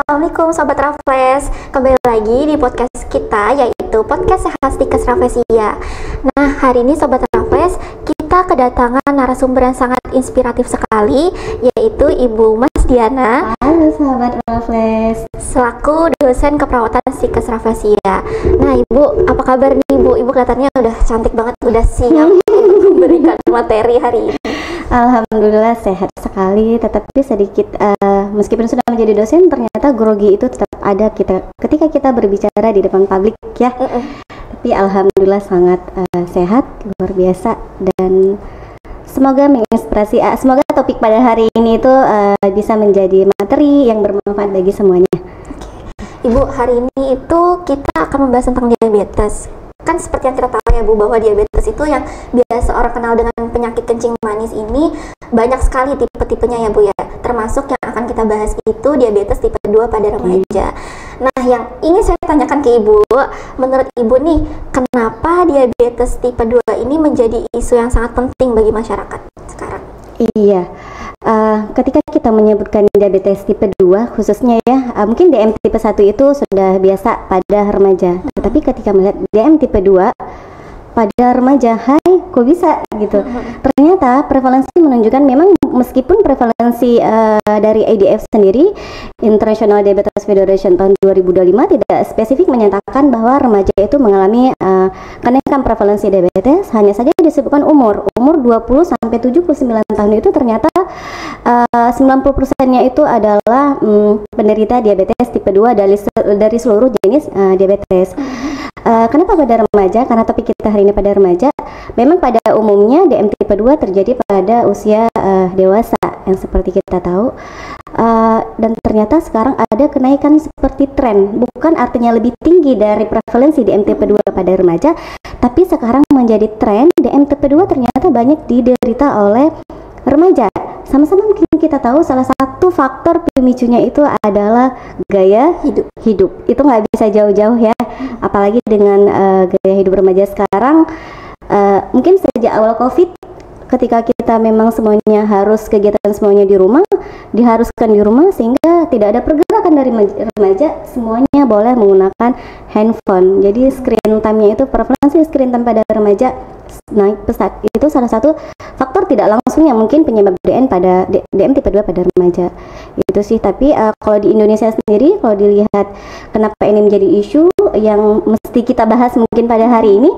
Assalamualaikum Sobat Raffles. Kembali lagi di podcast kita, yaitu Podcast Sehat Stikes Rafflesia. Nah, hari ini Sobat Raffles, kita kedatangan narasumber yang sangat inspiratif sekali, yaitu Ibu Mas Diana. Halo Sobat Raffles, selaku dosen keperawatan stikes Rafflesia. Nah, Ibu, apa kabar nih Ibu? Ibu kelihatannya udah cantik banget, udah siap memberikan materi hari ini. Alhamdulillah sehat sekali, tetapi sedikit meskipun sudah menjadi dosen, ternyata grogi itu tetap ada ketika kita berbicara di depan publik ya. Tapi alhamdulillah sangat sehat, luar biasa, dan semoga menginspirasi. Semoga topik pada hari ini itu bisa menjadi materi yang bermanfaat bagi semuanya. Ibu, hari ini itu kita akan membahas tentang diabetes. Kan seperti yang kita tahu ya Bu, bahwa diabetes itu yang biasa orang kenal dengan penyakit kencing manis ini banyak sekali tipe-tipenya ya Bu ya. Termasuk yang akan kita bahas itu diabetes tipe 2 pada remaja. Nah, yang ingin saya tanyakan ke Ibu, menurut Ibu nih, kenapa diabetes tipe 2 ini menjadi isu yang sangat penting bagi masyarakat sekarang? Iya, ketika kita menyebutkan diabetes tipe 2 khususnya ya, mungkin DM tipe 1 itu sudah biasa pada remaja. Tetapi ketika melihat DM tipe 2 pada remaja, hai kok bisa gitu. Ternyata prevalensi menunjukkan memang meskipun prevalensi dari IDF sendiri, International Diabetes Federation tahun 2025 tidak spesifik menyatakan bahwa remaja itu mengalami kenaikan prevalensi diabetes, hanya saja disebutkan umur 20 sampai 79 tahun itu ternyata 90%-nya itu adalah penderita diabetes tipe 2 dari seluruh jenis diabetes. Kenapa pada remaja? Karena topik kita hari ini pada remaja. Memang pada umumnya DM tipe 2 terjadi pada usia dewasa yang seperti kita tahu, dan ternyata sekarang ada kenaikan seperti tren, bukan artinya lebih tinggi dari prevalensi DM tipe 2 pada remaja, tapi sekarang menjadi tren DM tipe 2 ternyata banyak diderita oleh remaja. Sama-sama mungkin kita tahu salah satu faktor pemicunya itu adalah gaya hidup. Itu nggak bisa jauh-jauh ya, apalagi dengan gaya hidup remaja sekarang. Mungkin sejak awal COVID, ketika kita memang semuanya harus kegiatan semuanya di rumah, diharuskan di rumah, sehingga tidak ada pergerakan dari remaja, semuanya boleh menggunakan handphone. Jadi screen time-nya itu, prevalensi screen time pada remaja naik pesat. Itu salah satu faktor tidak langsung yang mungkin penyebab DM tipe 2 pada remaja. Itu sih. Tapi kalau di Indonesia sendiri, kalau dilihat kenapa ini menjadi isu yang mesti kita bahas mungkin pada hari ini,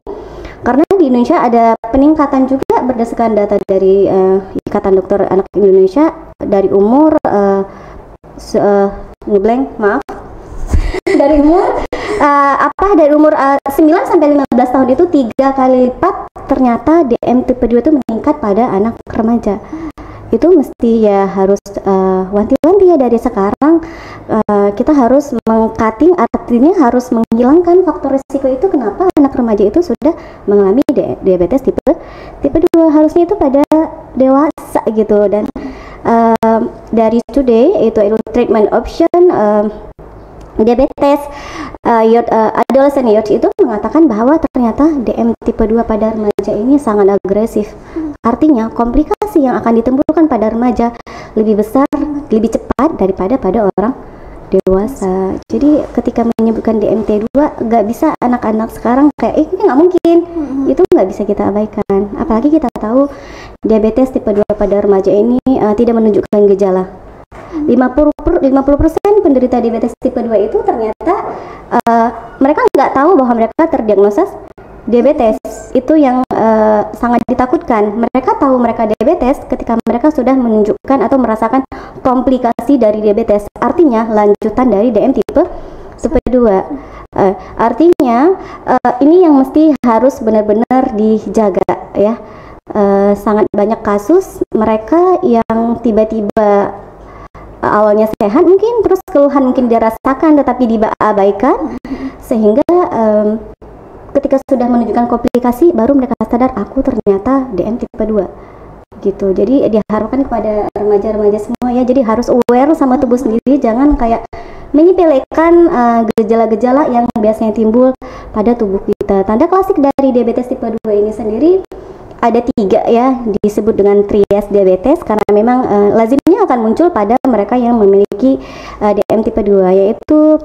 karena di Indonesia ada peningkatan juga berdasarkan data dari Ikatan Dokter Anak Indonesia dari umur dari umur 9 sampai 15 tahun itu 3 kali lipat ternyata DM tipe 2 itu meningkat pada anak remaja. Itu mesti ya harus wanti-wanti ya dari sekarang. Kita harus meng-cutting, artinya harus menghilangkan faktor risiko itu. Kenapa anak remaja itu sudah mengalami diabetes tipe 2, harusnya itu pada dewasa gitu. Dan dari Today, itu treatment option diabetes adolescent youth itu mengatakan bahwa ternyata DM tipe 2 pada remaja ini sangat agresif. Artinya komplikasi yang akan ditimbulkan pada remaja lebih besar, lebih cepat daripada pada orang dewasa. Jadi ketika menyebutkan DM tipe 2, nggak bisa anak-anak sekarang kayak ini nggak mungkin. Itu nggak bisa kita abaikan. Apalagi kita tahu diabetes tipe 2 pada remaja ini tidak menunjukkan gejala. 50% penderita diabetes tipe 2 itu ternyata mereka nggak tahu bahwa mereka terdiagnosis diabetes. Itu yang sangat ditakutkan. Mereka tahu mereka diabetes ketika mereka sudah menunjukkan atau merasakan komplikasi dari diabetes, artinya lanjutan dari DM tipe 2. Artinya ini yang mesti harus benar-benar dijaga ya. Sangat banyak kasus mereka yang tiba-tiba awalnya sehat, mungkin terus keluhan mungkin dirasakan tetapi diabaikan, sehingga ketika sudah menunjukkan komplikasi baru mereka sadar aku ternyata DM tipe 2 gitu. Jadi diharapkan kepada remaja-remaja semua ya, jadi harus aware sama tubuh sendiri, jangan kayak menyepelekan gejala-gejala yang biasanya timbul pada tubuh kita. Tanda klasik dari diabetes tipe 2 ini sendiri ada 3 ya, disebut dengan trias diabetes karena memang lazimnya akan muncul pada mereka yang memiliki DM tipe 2, yaitu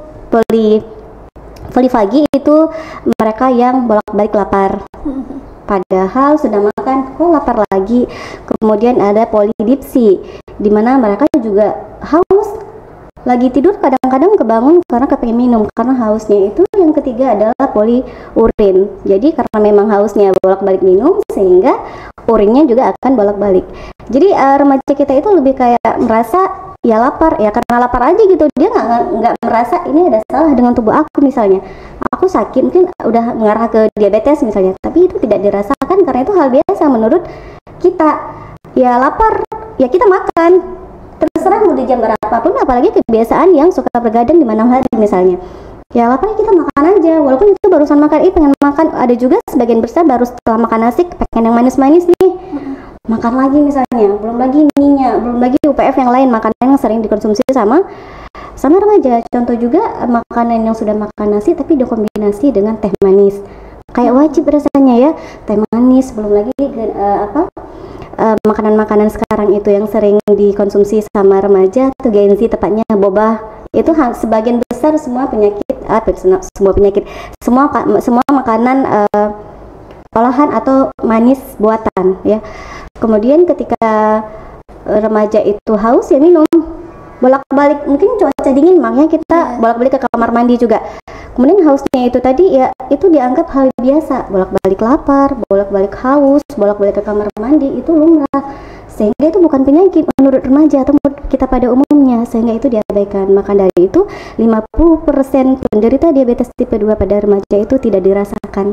polifagi, itu mereka yang bolak-balik lapar. Padahal sudah makan kok lapar lagi. Kemudian ada polidipsi, di mana mereka juga haus. Lagi tidur kadang-kadang kebangun karena kepengen minum karena hausnya. Itu yang ketiga adalah poliurin. Jadi karena memang hausnya bolak-balik minum sehingga urinnya juga akan bolak-balik. Jadi remaja kita itu lebih kayak merasa ya lapar ya karena lapar aja gitu. Dia nggak merasa ini ada salah dengan tubuh aku, misalnya aku sakit mungkin udah mengarah ke diabetes misalnya, tapi itu tidak dirasakan karena itu hal biasa menurut kita. Ya lapar ya kita makan, terserah mau di jam berapapun, apalagi kebiasaan yang suka bergadang di malam hari misalnya. Ya lapar kita makan aja, walaupun itu barusan makan, pengen makan. Ada juga sebagian besar baru setelah makan nasi pengen yang manis-manis nih, makan lagi misalnya, belum lagi minyak, belum lagi UPF yang lain, makanan yang sering dikonsumsi sama remaja. Contoh juga makanan yang sudah makan nasi tapi dikombinasi dengan teh manis, kayak wajib rasanya ya, teh manis. Belum lagi makanan-makanan sekarang itu yang sering dikonsumsi sama remaja tuh Gen Z, tepatnya boba. Itu sebagian besar semua makanan olahan atau manis buatan ya. Kemudian ketika remaja itu haus ya minum bolak-balik, mungkin cuaca dingin makanya kita bolak-balik ke kamar mandi juga. Kemudian hausnya itu tadi ya itu dianggap hal biasa, bolak-balik lapar, bolak-balik haus, bolak-balik ke kamar mandi, itu lumrah. Sehingga itu bukan penyakit menurut remaja atau menurut kita pada umumnya, sehingga itu diabaikan. Maka dari itu 50% penderita diabetes tipe 2 pada remaja itu tidak dirasakan.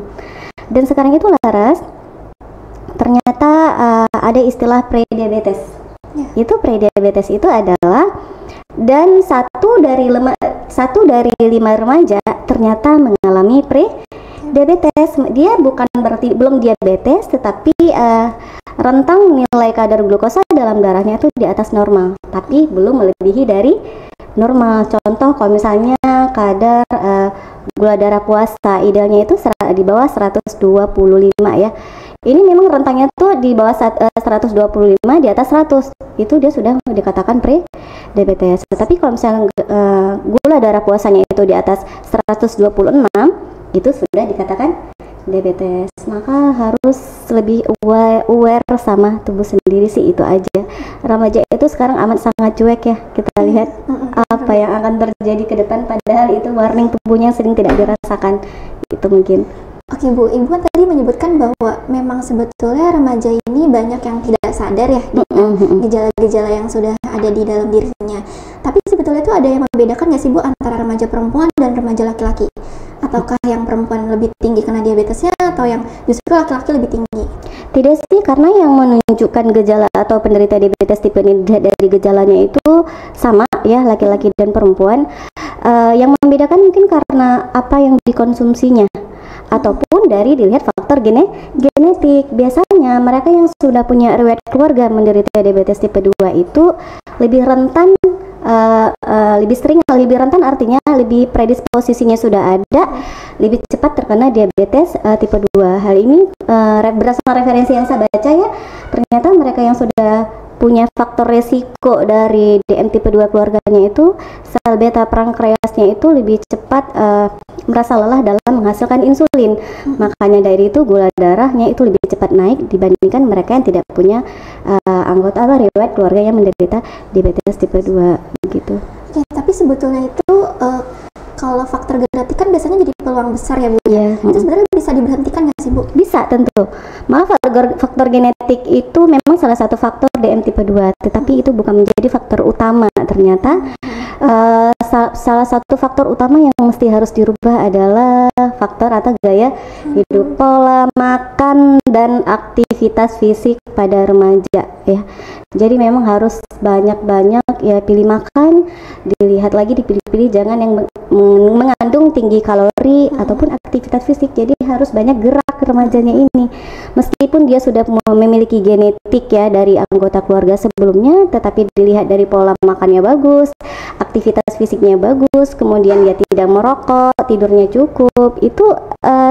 Dan sekarang itu Laras, ternyata ada istilah prediabetes. Itu prediabetes itu adalah dan satu dari 5 remaja ternyata mengalami prediabetes. Dia bukan berarti belum diabetes, tetapi rentang nilai kadar glukosa dalam darahnya itu di atas normal, tapi belum melebihi dari normal. Contoh kalau misalnya kadar gula darah puasa idealnya itu di bawah 125 ya. Ini memang rentangnya tuh di bawah 125, di atas 100 itu dia sudah dikatakan pre-diabetes. Tetapi kalau misalnya gula darah puasanya itu di atas 126 itu sudah dikatakan diabetes. Maka harus lebih aware sama tubuh sendiri sih, itu aja. Remaja itu sekarang amat sangat cuek ya, kita lihat apa yang akan terjadi ke depan, padahal itu warning tubuhnya sering tidak dirasakan. Itu mungkin. Oke Bu, Ibu kan tadi menyebutkan bahwa memang sebetulnya remaja ini banyak yang tidak sadar ya dengan gejala-gejala yang sudah ada di dalam dirinya. Tapi sebetulnya itu ada yang membedakan nggak sih Bu antara remaja perempuan dan remaja laki-laki? Ataukah yang perempuan lebih tinggi karena diabetesnya atau yang justru laki-laki lebih tinggi? Tidak sih, karena yang menunjukkan gejala atau penderita diabetes tipe ini dari gejalanya itu sama ya, laki-laki dan perempuan. Yang membedakan mungkin karena apa yang dikonsumsinya ataupun dari dilihat faktor genetik. Biasanya mereka yang sudah punya riwayat keluarga menderita diabetes tipe 2 itu lebih rentan, lebih rentan artinya lebih predisposisinya sudah ada, lebih cepat terkena diabetes tipe 2. Hal ini berdasarkan referensi yang saya baca ya, ternyata mereka yang sudah punya faktor resiko dari DM tipe 2 keluarganya itu sel beta pankreasnya itu lebih cepat merasa lelah dalam menghasilkan insulin. Makanya dari itu gula darahnya itu lebih cepat naik dibandingkan mereka yang tidak punya anggota atau riwayat keluarga yang menderita diabetes tipe 2 gitu. Oke, tapi sebetulnya itu kalau faktor genetik kan biasanya jadi peluang besar ya Bu. Itu sebenarnya bisa diberhentikan nggak sih Bu? Bisa tentu. Maaf, faktor genetik itu memang salah satu faktor DM tipe 2, tetapi itu bukan menjadi faktor utama. Ternyata salah satu faktor utama yang mesti harus dirubah adalah faktor atau gaya hidup, pola makan dan aktivitas fisik pada remaja ya. Jadi memang harus banyak-banyak ya, pilih makan, dilihat lagi, dipilih-pilih, jangan yang mengandung tinggi kalori ataupun aktivitas fisik. Jadi harus banyak gerak remajanya ini. Meskipun dia sudah memiliki genetik ya dari anggota keluarga sebelumnya, tetapi dilihat dari pola makannya bagus, aktivitas fisiknya bagus, kemudian dia tidak merokok, tidurnya cukup, itu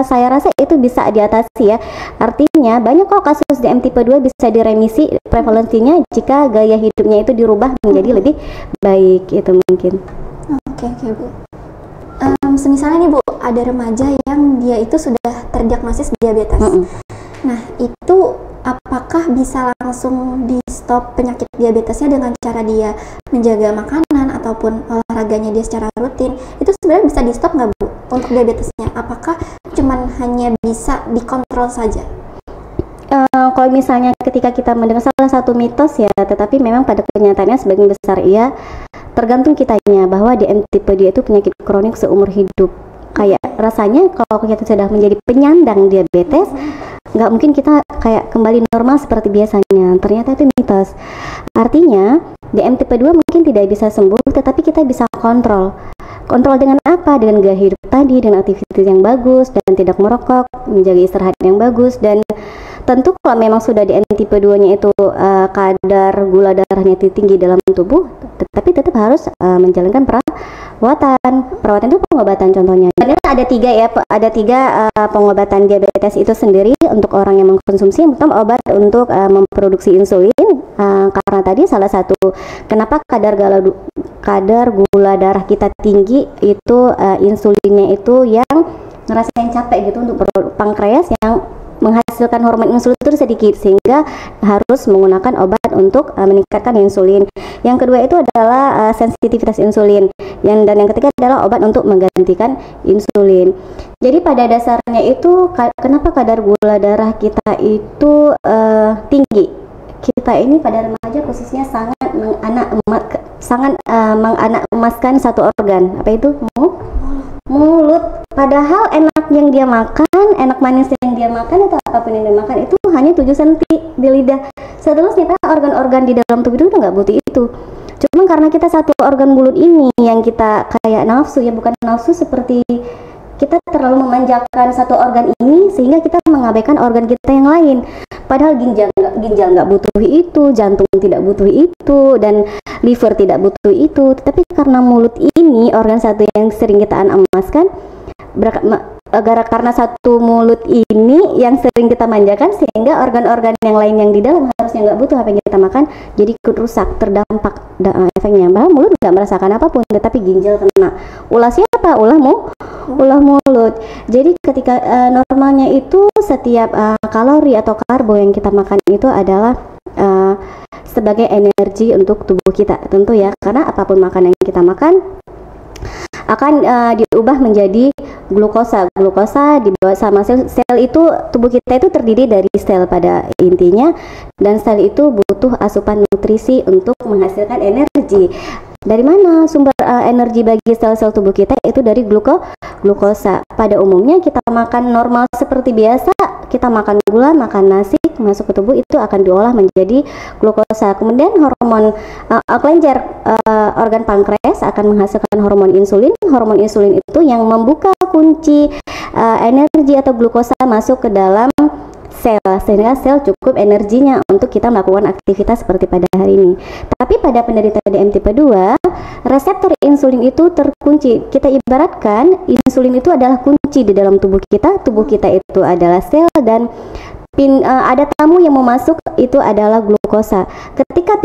saya rasa itu bisa diatasi ya. Artinya banyak kok kasus DM tipe 2 bisa diremisi prevalensinya jika gaya hidupnya itu dirubah menjadi lebih baik, itu mungkin. Oke Bu. Semisalnya nih Bu, ada remaja yang dia itu sudah terdiagnosis diabetes. Nah, itu apakah bisa langsung di stop penyakit diabetesnya dengan cara dia menjaga makanan ataupun olahraganya dia secara rutin? Itu sebenarnya bisa di stop nggak Bu untuk diabetesnya? Apakah cuman hanya bisa dikontrol saja? Kalau misalnya ketika kita mendengar salah satu mitos ya, tetapi memang pada kenyataannya sebagian besar iya, tergantung kitanya bahwa DM tipe 2 itu penyakit kronik seumur hidup. Kayak rasanya kalau kita sudah menjadi penyandang diabetes, nggak mungkin kita kayak kembali normal seperti biasanya. Ternyata itu mitos. Artinya DM tipe 2 mungkin tidak bisa sembuh, tetapi kita bisa kontrol. Kontrol dengan apa? Dengan gaya hidup tadi, dengan aktivitas yang bagus, dan tidak merokok, menjaga istirahat yang bagus, dan tentu kalau memang sudah DM tipe 2-nya itu kadar gula darahnya tinggi dalam tubuh, tetapi tetap harus menjalankan perawatan. Perawatan itu pengobatan contohnya. Ada tiga ya, ada tiga pengobatan diabetes itu sendiri untuk orang yang mengkonsumsi. Yang pertama obat untuk memproduksi insulin, karena tadi salah satu kenapa kadar gula darah kita tinggi itu insulinnya itu yang ngerasain capek gitu untuk pankreas yang menghasilkan hormon insulin itu sedikit, sehingga harus menggunakan obat untuk meningkatkan insulin. Yang kedua itu adalah sensitivitas insulin, dan yang ketiga adalah obat untuk menggantikan insulin. Jadi pada dasarnya itu kenapa kadar gula darah kita itu tinggi? Kita ini pada remaja khususnya sangat menganak emaskan satu organ, apa itu? Mulut. Padahal enak yang dia makan, enak manis yang dia makan, atau apapun yang dia makan itu hanya 7 cm di lidah. Seterusnya organ-organ di dalam tubuh itu nggak butuh itu. Cuma karena kita satu organ mulut ini yang kita kayak nafsu, ya bukan nafsu seperti kita terlalu memanjakan satu organ ini sehingga kita mengabaikan organ kita yang lain. Padahal ginjal nggak butuh itu, jantung tidak butuh itu, dan liver tidak butuh itu. Tetapi karena mulut ini organ satu yang sering kita emaskan, karena satu mulut ini yang sering kita manjakan, sehingga organ-organ yang lain yang di dalam harusnya nggak butuh apa yang kita makan, jadi ikut rusak, terdampak efeknya. Bahwa mulut nggak merasakan apapun, tetapi ginjal kena. Ulah siapa? Ulah mulut. Jadi ketika normalnya itu setiap kalori atau karbo yang kita makan itu adalah sebagai energi untuk tubuh kita, tentu ya, karena apapun makanan yang kita makan akan diubah menjadi glukosa. Glukosa dibawa sama sel itu. Tubuh kita itu terdiri dari sel pada intinya, dan sel itu butuh asupan nutrisi untuk menghasilkan energi. Dari mana sumber energi bagi sel-sel tubuh kita? Itu dari glukosa. Pada umumnya kita makan normal seperti biasa, kita makan gula, makan nasi, masuk ke tubuh itu akan diolah menjadi glukosa. Kemudian hormon kelenjar organ pankreas akan menghasilkan hormon insulin. Hormon insulin itu yang membuka kunci energi atau glukosa masuk ke dalam sel, sehingga sel cukup energinya untuk kita melakukan aktivitas seperti pada hari ini. Tapi pada penderita DM tipe 2, reseptor insulin itu terkunci. Kita ibaratkan insulin itu adalah kunci di dalam tubuh kita. Tubuh kita itu adalah sel, dan ada tamu yang mau masuk itu adalah glukosa. Ketika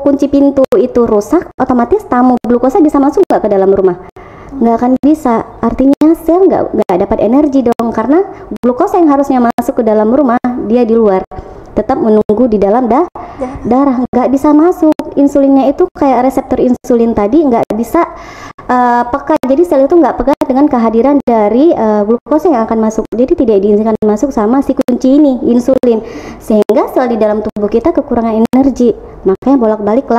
kunci pintu itu rusak, otomatis tamu glukosa bisa masuk nggak ke dalam rumah? Nggak akan bisa. Artinya sel nggak dapat energi dong, karena glukosa yang harusnya masuk ke dalam rumah, dia di luar, tetap menunggu di dalam darah, nggak bisa masuk. Insulinnya itu kayak reseptor insulin tadi nggak bisa peka, jadi sel itu nggak peka dengan kehadiran dari glukosa yang akan masuk. Jadi tidak diizinkan masuk sama si kunci ini, insulin, sehingga sel di dalam tubuh kita kekurangan energi. Makanya bolak-balik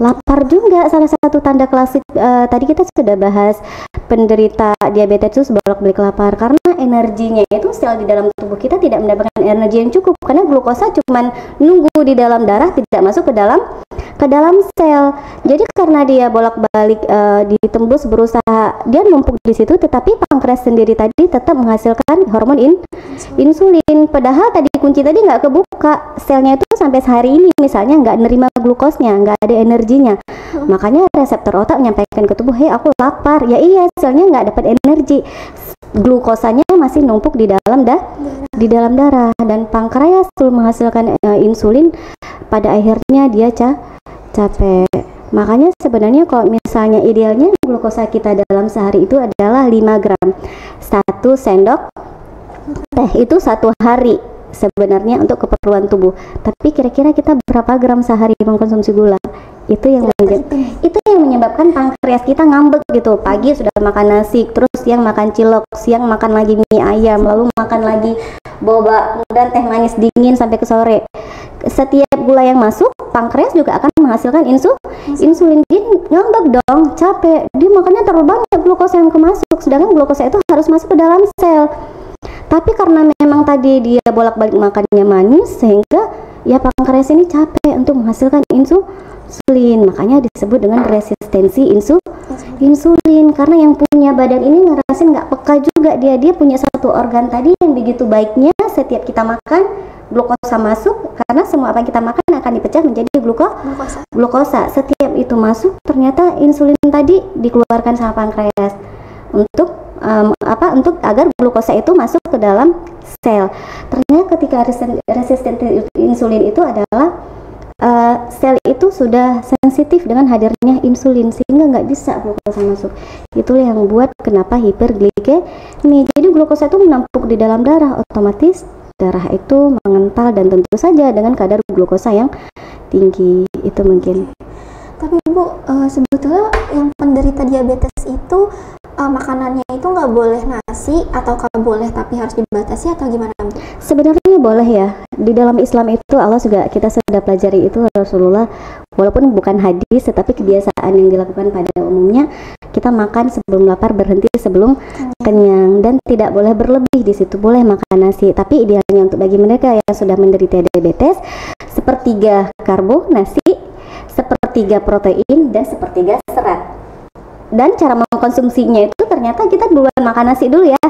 lapar juga salah satu tanda klasik. Tadi kita sudah bahas penderita diabetes itu bolak-balik lapar karena energinya itu sel di dalam tubuh kita tidak mendapatkan energi yang cukup, karena glukosa cuman nunggu di dalam darah, tidak masuk ke dalam sel. Jadi karena dia bolak-balik ditembus, berusaha dia numpuk di situ, tetapi pankreas sendiri tadi tetap menghasilkan hormon insulin. Padahal tadi kunci tadi nggak kebuka, selnya itu sampai sehari ini misalnya nggak nerima glukosnya, nggak ada energinya. Makanya reseptor otak menyampaikan ke tubuh, hei aku lapar. Ya iya, selnya nggak dapat energi, glukosanya masih numpuk di dalam darah, dan pankreas menghasilkan insulin, pada akhirnya dia capek. Makanya sebenarnya kalau misalnya idealnya glukosa kita dalam sehari itu adalah 5 gram. 1 sendok teh itu 1 hari sebenarnya untuk keperluan tubuh. Tapi kira-kira kita berapa gram sehari mengkonsumsi gula? Itu yang menyebabkan pankreas kita ngambek gitu. Pagi sudah makan nasi, terus siang makan cilok, siang makan lagi mie ayam, lalu makan lagi boba, kemudian teh manis dingin sampai ke sore. Setiap gula yang masuk, pankreas juga akan menghasilkan insulin. Dia ngambek dong, capek. Dia makannya terlalu banyak glukosa yang masuk, sedangkan glukosa itu harus masuk ke dalam sel. Tapi karena memang tadi dia bolak-balik makannya manis, sehingga ya pankreas ini capek untuk menghasilkan insulin. Makanya disebut dengan resistensi insulin. Karena yang punya badan ini ngerasain nggak peka juga, dia punya satu organ tadi yang begitu baiknya, setiap kita makan glukosa masuk, karena semua apa yang kita makan akan dipecah menjadi glukosa. Setiap itu masuk, ternyata insulin tadi dikeluarkan sama pankreas untuk agar glukosa itu masuk ke dalam sel. Ternyata ketika resistensi insulin itu adalah sel itu sudah sensitif dengan hadirnya insulin, sehingga nggak bisa glukosa masuk. Itulah yang buat kenapa hiperglikemi. Jadi glukosa itu menumpuk di dalam darah, otomatis darah itu mengental, dan tentu saja dengan kadar glukosa yang tinggi. Itu mungkin. Tapi Bu, sebetulnya yang penderita diabetes itu makanannya itu nggak boleh nasi, atau boleh tapi harus dibatasi, atau gimana Bu? Sebenarnya boleh ya. Di dalam Islam itu Allah juga, kita sudah pelajari itu, Rasulullah walaupun bukan hadis tetapi kebiasaan yang dilakukan pada umumnya, kita makan sebelum lapar, berhenti sebelum kenyang, dan tidak boleh berlebih di situ. Boleh makan nasi, tapi idealnya untuk bagi mereka yang sudah menderita diabetes, 1/3 karbo nasi, 1/3 protein, dan 1/3 serat. Dan cara mengkonsumsinya itu ternyata kita duluan makan nasi dulu ya.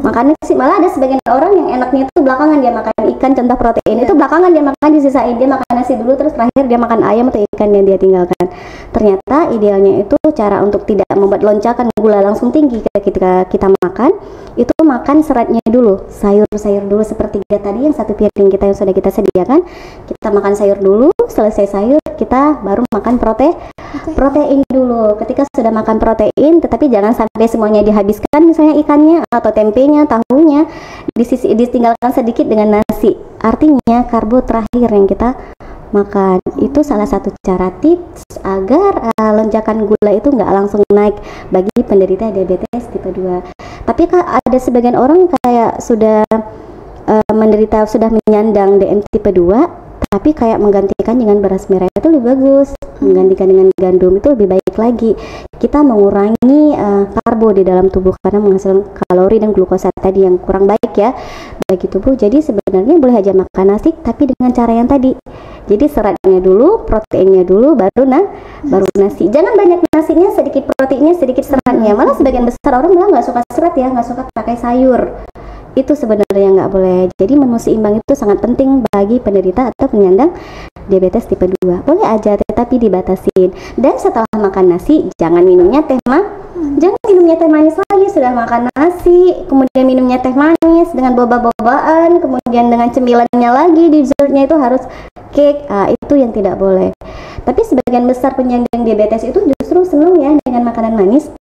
Makan nasi, malah ada sebagian orang yang enaknya itu belakangan dia makan ikan, contoh protein itu belakangan dia makan, disisain dia makan nasi dulu, terus terakhir dia makan ayam atau ikan yang dia tinggalkan. Ternyata idealnya itu cara untuk tidak membuat lonjakan gula langsung tinggi ketika kita makan, itu makan seratnya dulu, sayur-sayur dulu 1/3 tadi yang 1 piring kita yang sudah kita sediakan. Kita makan sayur dulu, selesai sayur kita baru makan protein dulu. Ketika sudah makan protein, tetapi jangan sampai semuanya dihabiskan, misalnya ikannya atau tempenya, tahunya ditinggalkan sedikit dengan nasi. Artinya karbo terakhir yang kita makan. Itu salah satu cara tips agar lonjakan gula itu nggak langsung naik bagi penderita diabetes tipe 2. Tapi ada sebagian orang kayak sudah menderita, sudah menyandang DM tipe 2, tapi kayak menggantikan dengan beras merah itu lebih bagus, menggantikan dengan gandum itu lebih baik lagi. Kita mengurangi karbo di dalam tubuh karena menghasilkan kalori dan glukosa tadi yang kurang baik ya bagi tubuh. Jadi sebenarnya boleh aja makan nasi, tapi dengan cara yang tadi. Jadi seratnya dulu, proteinnya dulu, baru nasi. Jangan banyak nasinya, sedikit proteinnya, sedikit seratnya. Malah sebagian besar orang bilang nggak suka serat ya, nggak suka pakai sayur. Itu sebenarnya nggak boleh. Jadi menu seimbang itu sangat penting bagi penderita atau penyandang diabetes tipe 2. Boleh aja, tetapi dibatasin. Dan setelah makan nasi, jangan minumnya teh jangan minumnya teh manis lagi. Sudah makan nasi, kemudian minumnya teh manis dengan boba-bobaan, kemudian dengan cemilannya lagi, dessertnya itu harus cake. Itu yang tidak boleh. Tapi sebagian besar penyandang diabetes itu justru senang ya dengan makanan manis.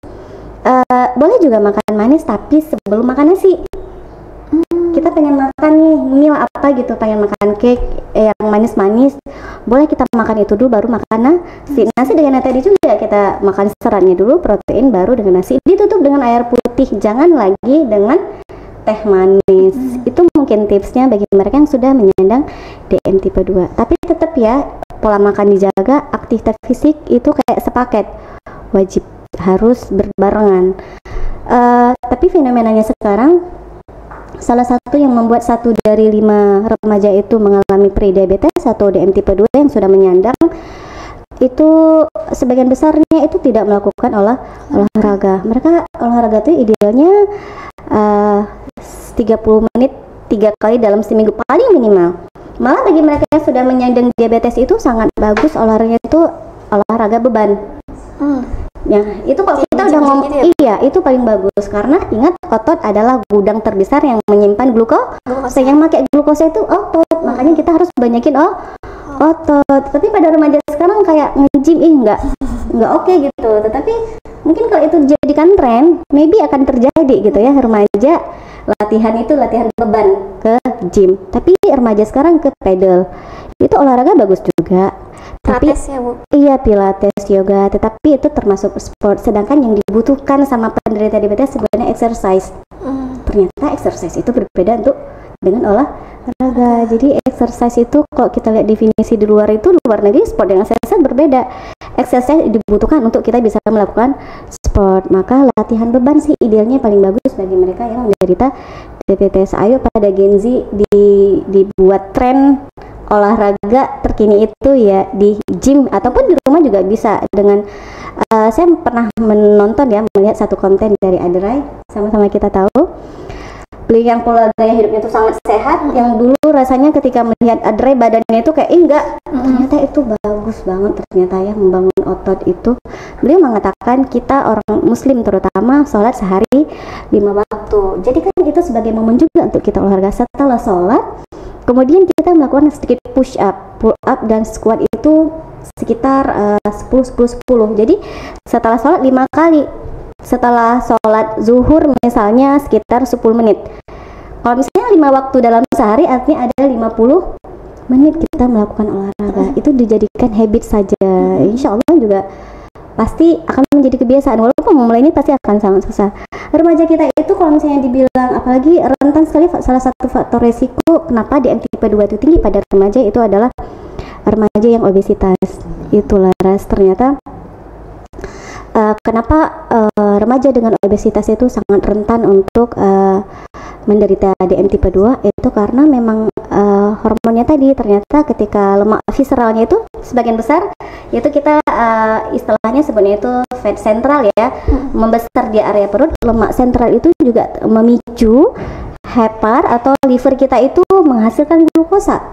Boleh juga makan manis, tapi sebelum makan nasi. Kita pengen makan nih meal apa gitu, pengen makan cake yang manis-manis, boleh kita makan itu dulu baru makan nasi dengan tadi juga kita makan seratnya dulu, protein, baru dengan nasi, ditutup dengan air putih, jangan lagi dengan teh manis. Itu mungkin tipsnya bagi mereka yang sudah menyandang DM tipe 2. Tapi tetap ya, pola makan dijaga, aktivitas fisik itu kayak sepaket, wajib harus berbarengan. Tapi fenomenanya sekarang, salah satu yang membuat 1 dari 5 remaja itu mengalami prediabetes atau DM tipe 2 yang sudah menyandang, itu sebagian besarnya itu tidak melakukan olahraga. Mereka olahraga itu idealnya 30 menit 3 kali dalam seminggu paling minimal. Malah bagi mereka yang sudah menyandang diabetes itu sangat bagus olahraganya itu olahraga beban. Ya, itu kalau kita udah ngomong gitu ya? Iya, itu paling bagus karena ingat otot adalah gudang terbesar yang menyimpan glukosa. Yang pakai glukosa itu otot. Makanya kita harus banyakin otot. Tapi pada remaja sekarang kayak nge-gym nggak oke gitu. Tetapi mungkin kalau itu dijadikan tren, maybe akan terjadi gitu ya, remaja latihan beban ke gym. Tapi remaja sekarang ke pedal. Itu olahraga bagus juga. Tapi Pilates ya, Bu? Iya, pilates, yoga, tetapi itu termasuk sport. Sedangkan yang dibutuhkan sama penderita diabetes sebenarnya exercise. Ternyata exercise itu berbeda dengan olahraga. Jadi exercise itu kalau kita lihat definisi di luar negeri, sport dengan exercise berbeda. Exercise dibutuhkan untuk kita bisa melakukan sport. Maka latihan beban sih idealnya paling bagus bagi mereka yang menderita diabetes. Ayo pada Gen Z dibuat tren olahraga terkini itu ya di gym ataupun di rumah juga bisa dengan saya pernah melihat satu konten dari Adrai, sama-sama kita tahu beliau yang pola gaya hidupnya itu sangat sehat, yang dulu rasanya ketika melihat Adrai badannya itu kayak enggak, ternyata itu bagus banget ternyata ya membangun otot itu. Beliau mengatakan kita orang muslim terutama sholat sehari 5 waktu, jadi kan itu sebagai momen juga untuk kita olahraga. Setelah sholat kemudian kita melakukan sedikit push up, pull up dan squat itu sekitar 10-10-10. Jadi setelah sholat 5 kali. Setelah sholat zuhur misalnya sekitar 10 menit. Kalau misalnya 5 waktu dalam sehari artinya ada 50 menit kita melakukan olahraga. Itu dijadikan habit saja. Insya Allah juga pasti akan menjadi kebiasaan, walaupun memulai ini pasti akan sangat susah. Remaja kita itu kalau misalnya dibilang, apalagi rentan sekali, salah satu faktor resiko kenapa DM tipe 2 itu tinggi pada remaja itu adalah remaja yang obesitas. Itulah ras ternyata kenapa remaja dengan obesitas itu sangat rentan untuk menderita DM tipe 2 itu karena memang hormonnya tadi ternyata ketika lemak visceralnya itu sebagian besar yaitu kita istilahnya sebenarnya itu fat sentral ya, membesar di area perut. Lemak sentral itu juga memicu hepar atau liver kita itu menghasilkan glukosa.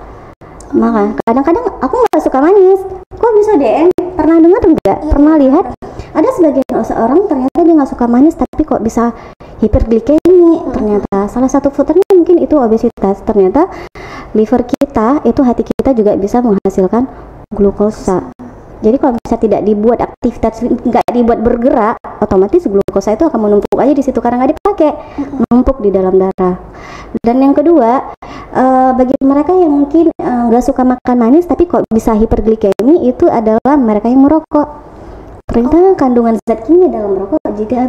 Maka kadang-kadang aku nggak suka manis, kok bisa DM? Pernah dengar nggak? Pernah lihat? Ada sebagian orang ternyata dia nggak suka manis tapi kok bisa hiperglikemi. Ternyata salah satu faktornya mungkin itu obesitas. Ternyata liver kita itu, hati kita juga bisa menghasilkan glukosa. Jadi kalau bisa tidak dibuat aktivitas, nggak dibuat bergerak, otomatis glukosa itu akan menumpuk aja di situ karena nggak dipakai, menumpuk di dalam darah. Dan yang kedua, bagi mereka yang mungkin nggak suka makan manis tapi kok bisa hiperglikemi, itu adalah mereka yang merokok. Ternyata kandungan zat kimia dalam rokok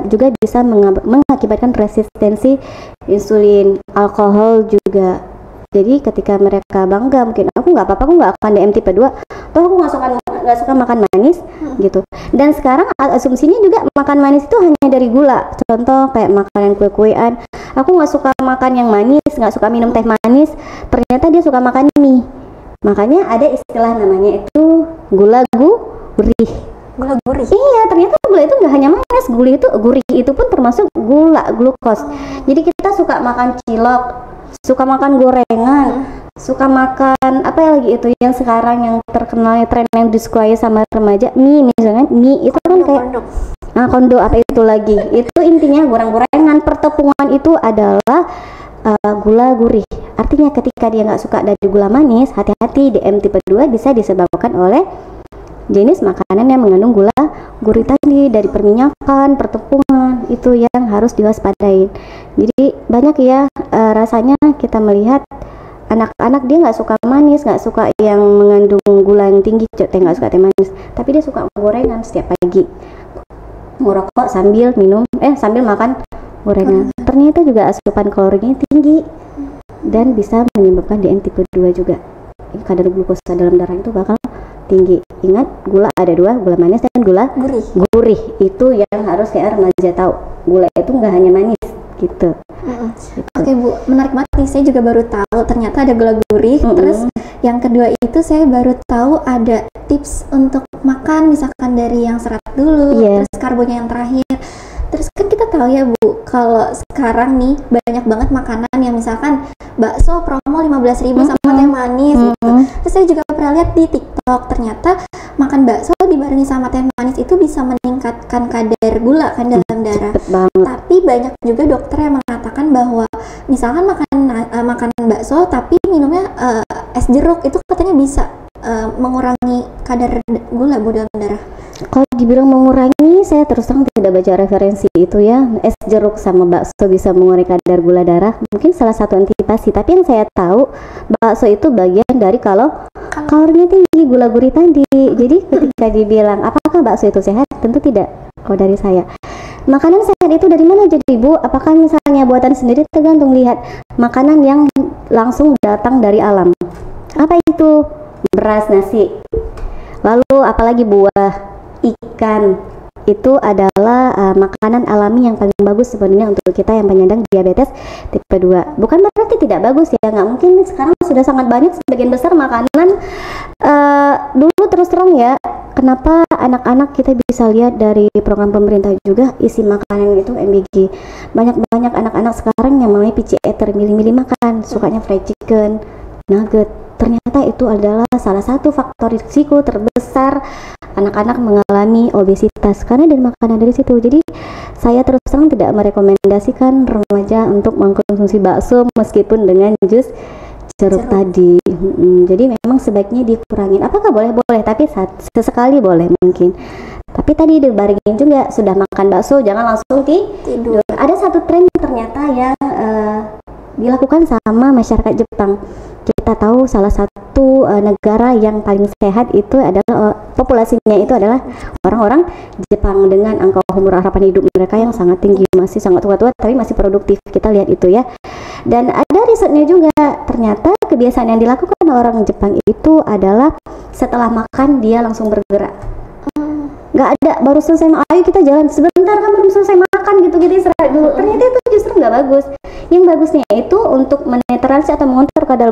juga bisa mengakibatkan resistensi insulin, alkohol juga. Jadi ketika mereka bangga, mungkin aku nggak apa-apa, aku nggak akan DM tipe 2, toh aku nggak suka makan manis gitu. Dan sekarang asumsinya juga makan manis itu hanya dari gula. Contoh kayak makanan kue-kuean, aku nggak suka makan yang manis, nggak suka minum teh manis, ternyata dia suka makan mie. Makanya ada istilah namanya itu gula gurih. Gula gurih? Iya, ternyata gula itu nggak hanya manis, gurih itu pun termasuk glukos. Jadi kita suka makan cilok, suka makan gorengan, suka makan apa ya lagi itu yang sekarang yang terkenal tren yang disukai sama remaja, mie misalnya. Mie itu kan kayak kondo apa itu lagi, itu intinya goreng-gorengan. Pertepungan itu adalah gula gurih. Artinya ketika dia nggak suka dari gula manis, hati-hati, DM tipe 2 bisa disebabkan oleh jenis makanan yang mengandung gula gurih tadi, dari perminyakan, pertepungan, itu yang harus diwaspadai. Jadi banyak ya rasanya kita melihat anak-anak dia nggak suka manis, nggak suka yang mengandung gula yang tinggi, nggak suka teh manis, tapi dia suka gorengan setiap pagi, ngerokok sambil sambil makan gorengan. Ternyata juga asupan kalorinya tinggi dan bisa menyebabkan DM tipe 2 juga. Kadar glukosa dalam darah itu bakal tinggi. Ingat, gula ada 2, gula manis dan gula gurih. Itu yang harus kayak remaja tahu. Gula itu nggak hanya manis gitu. Oke Bu, menarik banget nih. Saya juga baru tahu ternyata ada gula gurih. Terus yang kedua itu saya baru tahu ada tips untuk makan, misalkan dari yang serat dulu, terus karbonya yang terakhir. Terus kan kita tahu ya Bu, kalau sekarang nih banyak banget makanan yang misalkan bakso promo 15.000 sama teh manis gitu. Terus saya juga pernah lihat lihat di TikTok, ternyata makan bakso dibarengi sama teh manis itu bisa meningkatkan kadar gula kan dalam darah. Tapi banyak juga dokter yang mengatakan bahwa misalkan makan bakso tapi minumnya es jeruk, itu katanya bisa mengurangi kadar gula Bu dalam darah. Kalau dibilang mengurangi, saya terus terang tidak baca referensi itu ya. Es jeruk sama bakso bisa mengurangi kadar gula darah, mungkin salah satu antisipasi. Tapi yang saya tahu, bakso itu bagian dari kalorinya tinggi, gula gurih tadi. Jadi ketika dibilang apakah bakso itu sehat, tentu tidak. Kalau dari saya, makanan sehat itu dari mana jadi Bu? Apakah misalnya buatan sendiri? Tergantung, lihat makanan yang langsung datang dari alam. Apa itu? Beras, nasi, lalu apalagi buah, ikan. Itu adalah makanan alami yang paling bagus sebenarnya untuk kita yang penyandang diabetes tipe 2. Bukan berarti tidak bagus ya, nggak mungkin. Sekarang sudah sangat banyak, sebagian besar makanan dulu terus terang ya, kenapa anak-anak kita bisa lihat dari program pemerintah juga isi makanan itu MBG. Banyak anak-anak sekarang yang mulai picky eater, milih-milih makan, sukanya fried chicken, nugget. Ternyata itu adalah salah satu faktor risiko terbesar anak-anak mengalami obesitas karena dari makanan dari situ. Jadi saya terus terang tidak merekomendasikan remaja untuk mengkonsumsi bakso meskipun dengan jus jeruk tadi. Jadi memang sebaiknya dikurangin. Apakah boleh? Boleh, tapi sesekali boleh mungkin. Tapi tadi dibarengin juga, sudah makan bakso jangan langsung tidur. Ada satu tren ternyata yang dilakukan sama masyarakat Jepang. Kita tahu salah satu negara yang paling sehat itu adalah populasinya itu adalah orang-orang Jepang dengan angka umur harapan hidup mereka yang sangat tinggi, masih sangat tua-tua tapi masih produktif. Kita lihat itu ya. Dan ada risetnya juga, ternyata kebiasaan yang dilakukan orang Jepang itu adalah setelah makan dia langsung bergerak. Nggak ada baru selesai ayo kita jalan sebentar kan baru selesai makan gitu istirahat dulu. Ternyata itu justru nggak bagus. Yang bagusnya itu untuk menetralisir atau mengontrol kadar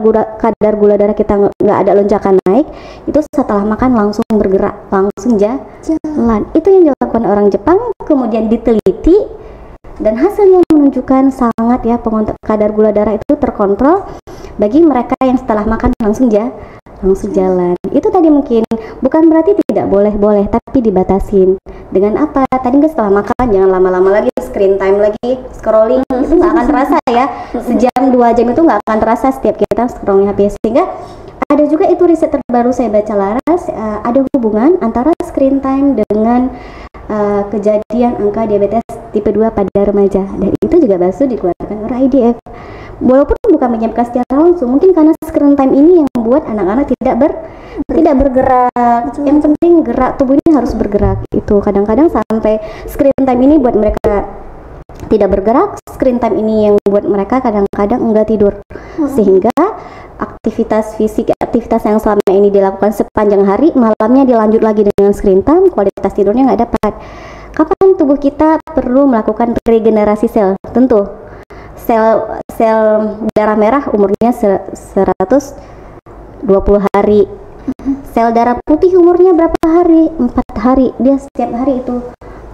gula darah kita nggak ada lonjakan naik, itu setelah makan langsung bergerak, langsung jalan. Itu yang dilakukan orang Jepang, kemudian diteliti dan hasilnya menunjukkan sangat ya, kadar gula darah itu terkontrol bagi mereka yang setelah makan langsung jalan. Itu tadi mungkin bukan berarti tidak boleh, tapi dibatasin. Dengan apa? Tadi nggak setelah makan jangan lama-lama lagi screen time lagi, scrolling itu nggak akan terasa ya. Sejam 2 jam itu nggak akan terasa setiap kita scrolling HP. Sehingga ada juga itu riset terbaru saya baca laras, ada hubungan antara screen time dengan kejadian angka diabetes tipe 2 pada remaja. Dan itu juga bakso dikeluarkan oleh IDF. Walaupun bukan menyebabkan secara langsung, mungkin karena screen time ini yang membuat anak-anak tidak bergerak. Yang penting gerak, tubuh ini harus bergerak. Itu kadang-kadang sampai screen time ini buat mereka tidak bergerak, screen time ini yang buat mereka kadang-kadang enggak tidur. Sehingga aktivitas fisik, aktivitas yang selama ini dilakukan sepanjang hari, malamnya dilanjut lagi dengan screen time, kualitas tidurnya nggak dapat. Kapan tubuh kita perlu melakukan regenerasi sel? Tentu sel darah merah umurnya 120 hari. Sel darah putih umurnya berapa hari? 4 hari. Dia setiap hari itu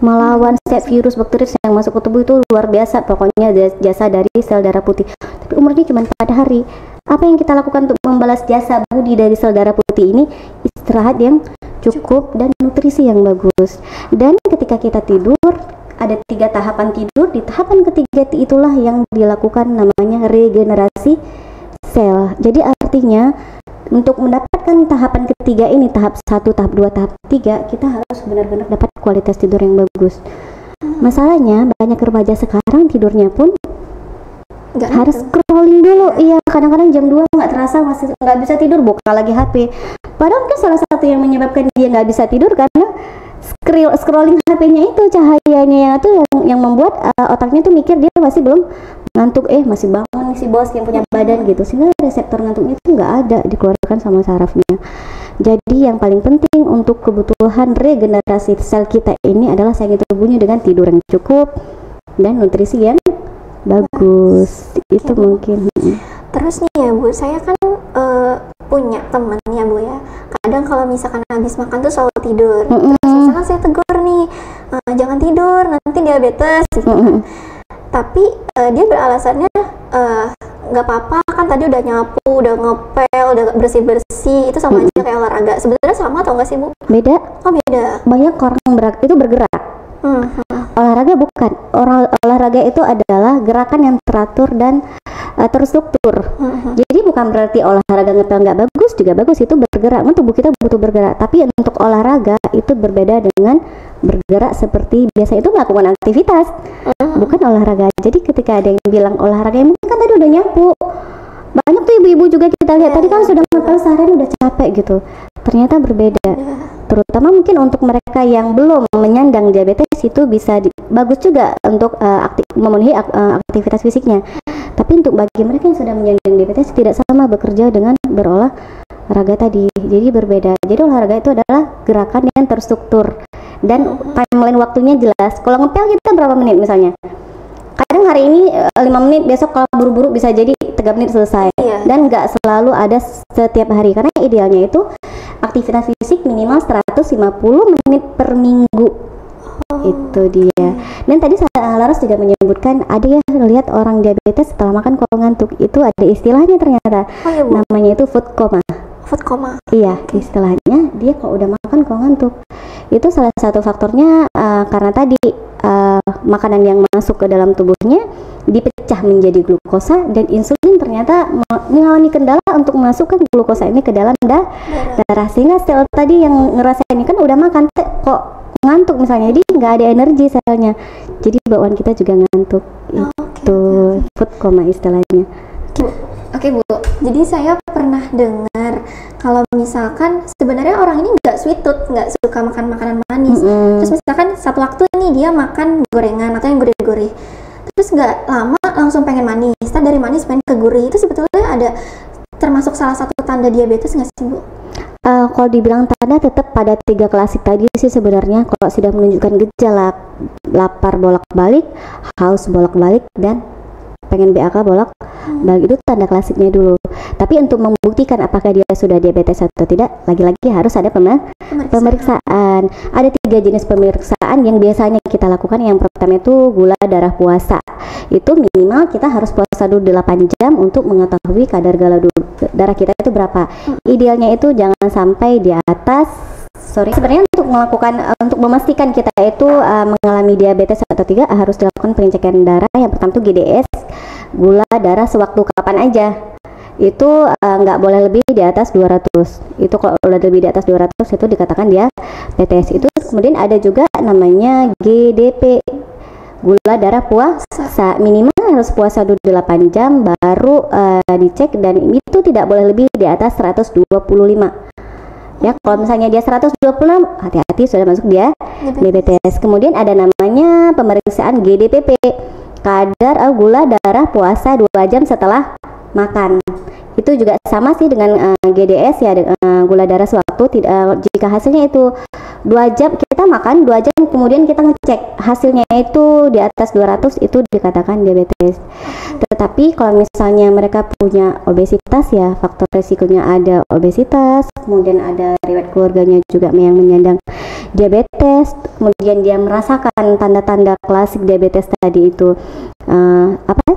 melawan setiap virus bakteri yang masuk ke tubuh. Itu luar biasa pokoknya jasa dari sel darah putih. Tapi umurnya cuma 4 hari. Apa yang kita lakukan untuk membalas jasa budi dari sel darah putih ini? Istirahat yang cukup dan nutrisi yang bagus. Dan ketika kita tidur, ada 3 tahapan tidur. Di tahapan ketiga itulah yang dilakukan namanya regenerasi sel. Jadi artinya untuk mendapatkan tahapan ketiga ini, tahap 1, tahap 2, tahap 3, kita harus benar-benar dapat kualitas tidur yang bagus. Masalahnya banyak remaja sekarang tidurnya pun harus scrolling dulu. Iya, kadang-kadang jam 2 nggak terasa masih nggak bisa tidur, buka lagi HP. Padahal mungkin salah satu yang menyebabkan dia nggak bisa tidur karena scrolling HP-nya itu, cahayanya itu yang membuat otaknya tuh mikir dia masih belum ngantuk, masih bangun nih si bos yang punya badan gitu, sehingga reseptor ngantuknya itu nggak ada dikeluarkan sama sarafnya. Jadi yang paling penting untuk kebutuhan regenerasi sel kita ini adalah saingi tubuhnya dengan tidur yang cukup dan nutrisi yang bagus. Itu mungkin. Terus nih ya Bu, saya kan punya temen ya Bu ya, kadang kalau misalkan habis makan tuh selalu tidur. Terus misalkan saya tegur nih, jangan tidur nanti diabetes gitu. Tapi dia beralasannya nggak apa-apa kan, tadi udah nyapu, udah ngepel, udah bersih-bersih itu sama aja kayak olahraga. Sebenarnya sama atau enggak sih, Bu? Beda. Oh, beda. Banyak orang itu bergerak. Olahraga bukan. Olahraga itu adalah gerakan yang teratur dan terstruktur. Jadi bukan berarti olahraga ngepel nggak bagus, juga bagus, itu bergerak. Tubuh kita butuh bergerak. Tapi untuk olahraga itu berbeda dengan bergerak seperti biasa itu melakukan aktivitas, bukan olahraga. Jadi ketika ada yang bilang olahraga, yang mungkin kan tadi udah nyapu. Banyak tuh ibu-ibu juga kita lihat tadi kan sudah ngepel seharian udah capek gitu. Ternyata berbeda. Terutama mungkin untuk mereka yang belum menyandang diabetes itu bisa bagus juga untuk memenuhi aktivitas fisiknya. Tapi untuk bagi mereka yang sudah menyandang diabetes tidak sama bekerja dengan berolahraga tadi. Jadi berbeda. Jadi olahraga itu adalah gerakan yang terstruktur dan timeline waktunya jelas. Kalau ngepel kita berapa menit misalnya? Kadang hari ini 5 menit, besok kalau buru-buru bisa jadi 3 menit selesai. Dan nggak selalu ada setiap hari, karena idealnya itu aktivitas fisik minimal 150 menit per minggu. Itu dia. Dan tadi Laras juga menyebutkan ada ya, lihat orang diabetes setelah makan kok ngantuk. Itu ada istilahnya ternyata. Namanya itu food coma. Food coma. Iya, istilahnya dia kalau udah makan kok ngantuk. Itu salah satu faktornya karena tadi makanan yang masuk ke dalam tubuhnya dipecah menjadi glukosa, dan insulin ternyata mengalami kendala untuk memasukkan glukosa ini ke dalam darah, sehingga sel tadi yang ngerasain ini kan udah makan kok ngantuk misalnya, jadi nggak ada energi selnya, jadi bawaan kita juga ngantuk. Itu food coma istilahnya. Oke, Bu, jadi saya pernah dengar kalau misalkan sebenarnya orang ini nggak sweet tooth, nggak suka makan makanan manis. Terus misalkan satu waktu nih dia makan gorengan atau yang gurih-gurih, terus nggak lama langsung pengen manis, dari manis pengen ke gurih, itu sebetulnya ada termasuk salah satu tanda diabetes nggak sih, Bu? Kalau dibilang tanda tetap pada 3 klasik tadi sih sebenarnya. Kalau sudah menunjukkan gejala lapar bolak-balik, haus bolak-balik, dan pengen BAK bolak-balik, itu tanda klasiknya dulu. Tapi untuk membuktikan apakah dia sudah diabetes atau tidak, lagi-lagi harus ada pemeriksaan. Ada 3 jenis pemeriksaan yang biasanya kita lakukan. Yang pertama itu gula darah puasa. Itu minimal kita harus puasa dulu 8 jam untuk mengetahui kadar gula darah kita itu berapa. Idealnya itu jangan sampai di atas. Sebenarnya untuk memastikan kita itu mengalami diabetes atau tidak, harus dilakukan pengecekan darah. Yang pertama itu GDS, gula darah sewaktu kapan aja. Itu nggak boleh lebih di atas 200. Itu kalau udah lebih di atas 200 itu dikatakan diabetes. Itu kemudian ada juga namanya GDP, gula darah puasa. Minimal harus puasa dulu 8 jam baru dicek, dan itu tidak boleh lebih di atas 125. Ya, kalau misalnya dia 126, hati-hati sudah masuk dia diabetes. Kemudian ada namanya pemeriksaan GDPP, kadar gula darah puasa 2 jam setelah makan. Itu juga sama sih dengan GDS ya, gula darah sewaktu. Jika hasilnya itu 2 jam, kita makan 2 jam kemudian kita ngecek hasilnya itu di atas 200, itu dikatakan diabetes. Tetapi kalau misalnya mereka punya obesitas, ya faktor resikonya ada obesitas, kemudian ada riwayat keluarganya juga yang menyandang diabetes, kemudian dia merasakan tanda-tanda klasik diabetes tadi itu